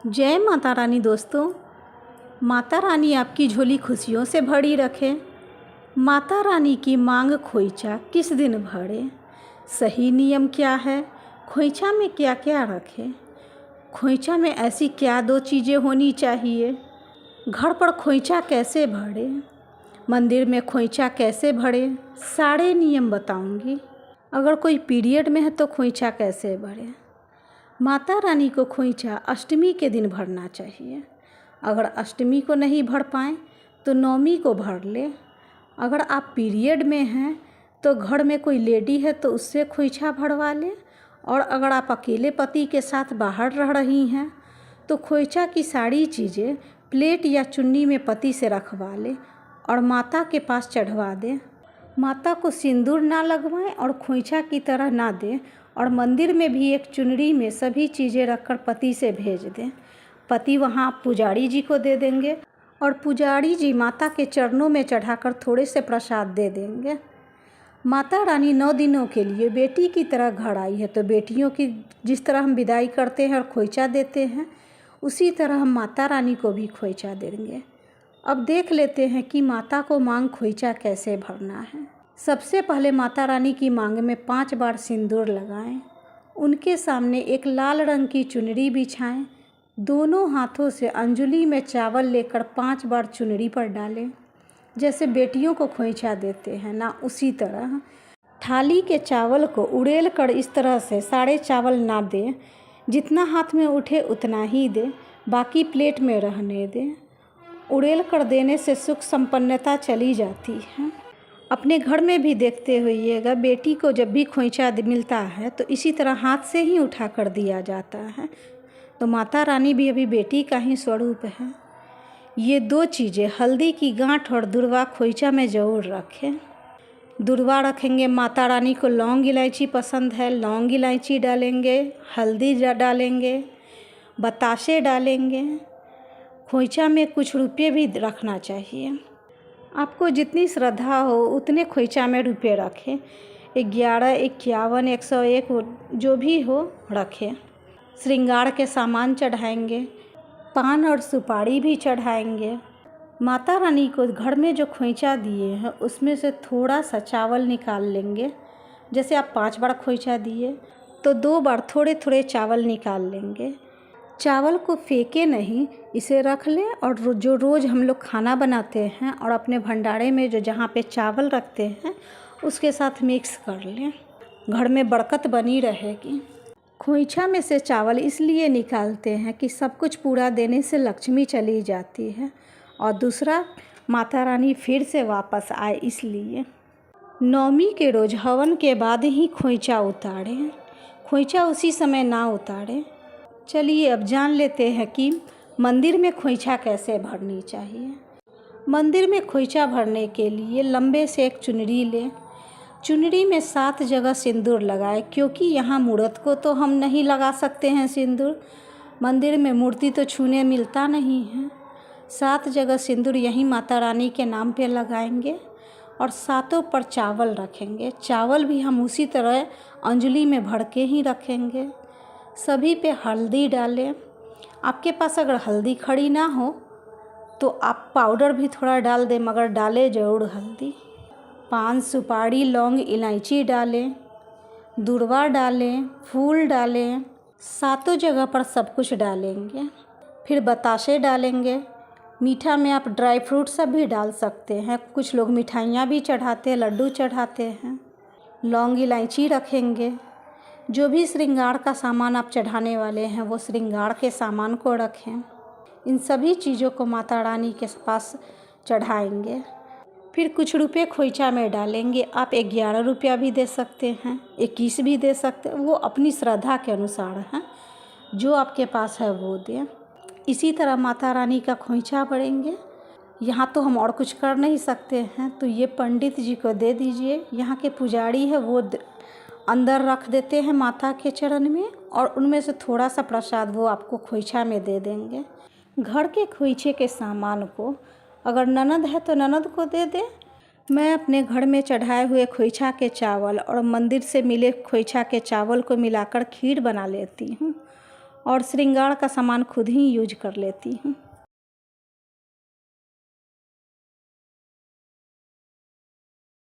जय माता रानी दोस्तों। माता रानी आपकी झोली खुशियों से भरी रखे। माता रानी की मांग खोइचा किस दिन भरे। सही नियम क्या है, खोइचा में क्या क्या रखे। खोइचा में ऐसी क्या दो चीज़ें होनी चाहिए। घर पर खोइचा कैसे भरे, मंदिर में खोइचा कैसे भरे, सारे नियम बताऊंगी। अगर कोई पीरियड में है तो खोइचा कैसे भरे। माता रानी को खोइचा अष्टमी के दिन भरना चाहिए। अगर अष्टमी को नहीं भर पाएँ तो नवमी को भर ले। अगर आप पीरियड में हैं तो घर में कोई लेडी है तो उससे खोइचा भरवा ले। और अगर आप अकेले पति के साथ बाहर रह रही हैं तो खोइचा की सारी चीज़ें प्लेट या चुन्नी में पति से रखवा ले और माता के पास चढ़वा दें। माता को सिंदूर ना लगवाएं और खोइचा की तरह ना दें। और मंदिर में भी एक चुनरी में सभी चीज़ें रखकर पति से भेज दें। पति वहाँ पुजारी जी को दे देंगे और पुजारी जी माता के चरणों में चढ़ाकर थोड़े से प्रसाद दे देंगे। माता रानी 9 दिनों के लिए बेटी की तरह घर आई है तो बेटियों की जिस तरह हम विदाई करते हैं और खोइचा देते हैं उसी तरह हम माता रानी को भी खोइचा देंगे। अब देख लेते हैं कि माता को मांग खोइचा कैसे भरना है। सबसे पहले माता रानी की मांग में 5 बार सिंदूर लगाएं। उनके सामने एक लाल रंग की चुनरी बिछाएं। दोनों हाथों से अंजलि में चावल लेकर 5 बार चुनरी पर डालें। जैसे बेटियों को खोइचा देते हैं ना, उसी तरह थाली के चावल को उड़ेल कर इस तरह से सारे चावल ना दें। जितना हाथ में उठे उतना ही दें, बाकी प्लेट में रहने दें। उड़ेल कर देने से सुख संपन्नता चली जाती है। अपने घर में भी देखते होइएगा, बेटी को जब भी खोइचा मिलता है तो इसी तरह हाथ से ही उठा कर दिया जाता है। तो माता रानी भी अभी बेटी का ही स्वरूप है। ये 2 चीज़ें हल्दी की गांठ और दुर्वा खोइचा में ज़रूर रखें। दुर्वा रखेंगे, माता रानी को लौंग इलायची पसंद है, लौंग इलायची डालेंगे, हल्दी डालेंगे, बताशे डालेंगे। खोइचा में कुछ रुपये भी रखना चाहिए। आपको जितनी श्रद्धा हो उतने खोइचा में रुपये रखें। 11, 51, 101 जो भी हो रखें। श्रृंगार के सामान चढ़ाएंगे, पान और सुपारी भी चढ़ाएंगे। माता रानी को घर में जो खोइचा दिए हैं उसमें से थोड़ा सा चावल निकाल लेंगे। जैसे आप 5 बार खोइचा दिए तो 2 बार थोड़े थोड़े चावल निकाल लेंगे। चावल को फेंके नहीं, इसे रख लें और जो रोज़ हम लोग खाना बनाते हैं और अपने भंडारे में जो जहाँ पे चावल रखते हैं उसके साथ मिक्स कर लें। घर में बरकत बनी रहेगी। खोइचा में से चावल इसलिए निकालते हैं कि सब कुछ पूरा देने से लक्ष्मी चली जाती है और दूसरा माता रानी फिर से वापस आए, इसलिए। नवमी के रोज़ हवन के बाद ही खोइचा उतारें। खोइचा उसी समय ना उतारें। चलिए अब जान लेते हैं कि मंदिर में खोइचा कैसे भरनी चाहिए। मंदिर में खोइचा भरने के लिए लंबे से एक चुनरी लें। चुनरी में 7 जगह सिंदूर लगाएं, क्योंकि यहाँ मूर्त को तो हम नहीं लगा सकते हैं सिंदूर। मंदिर में मूर्ति तो छूने मिलता नहीं है। 7 जगह सिंदूर यहीं माता रानी के नाम पे लगाएंगे और 7 पर चावल रखेंगे। चावल भी हम उसी तरह अंजलि में भर के ही रखेंगे। सभी पे हल्दी डालें। आपके पास अगर हल्दी खड़ी ना हो तो आप पाउडर भी थोड़ा डाल दें, मगर डालें ज़रूर हल्दी। पान, सुपारी, लौंग, इलायची डालें, दुर्वा डालें, फूल डालें। 7 जगह पर सब कुछ डालेंगे। फिर बताशे डालेंगे। मीठा में आप ड्राई फ्रूट सब भी डाल सकते हैं। कुछ लोग मिठाइयाँ भी चढ़ाते हैं, लड्डू चढ़ाते हैं। लौंग इलायची रखेंगे। जो भी श्रृंगार का सामान आप चढ़ाने वाले हैं वो श्रृंगार के सामान को रखें। इन सभी चीज़ों को माता रानी के पास चढ़ाएंगे। फिर कुछ रुपए खोइचा में डालेंगे। आप 11 रुपया भी दे सकते हैं, 21 भी दे सकते हैं, वो अपनी श्रद्धा के अनुसार है। जो आपके पास है वो दें। इसी तरह माता रानी का खोइचा भरेंगे। यहाँ तो हम और कुछ कर नहीं सकते हैं तो ये पंडित जी को दे दीजिए। यहाँ के पुजारी है वो अंदर रख देते हैं माता के चरण में और उनमें से थोड़ा सा प्रसाद वो आपको खोइचा में दे देंगे। घर के खोइचे के सामान को अगर ननद है तो ननद को दे दें। मैं अपने घर में चढ़ाए हुए खोइचा के चावल और मंदिर से मिले खोइचा के चावल को मिलाकर खीर बना लेती हूँ और श्रृंगार का सामान खुद ही यूज कर लेती हूँ।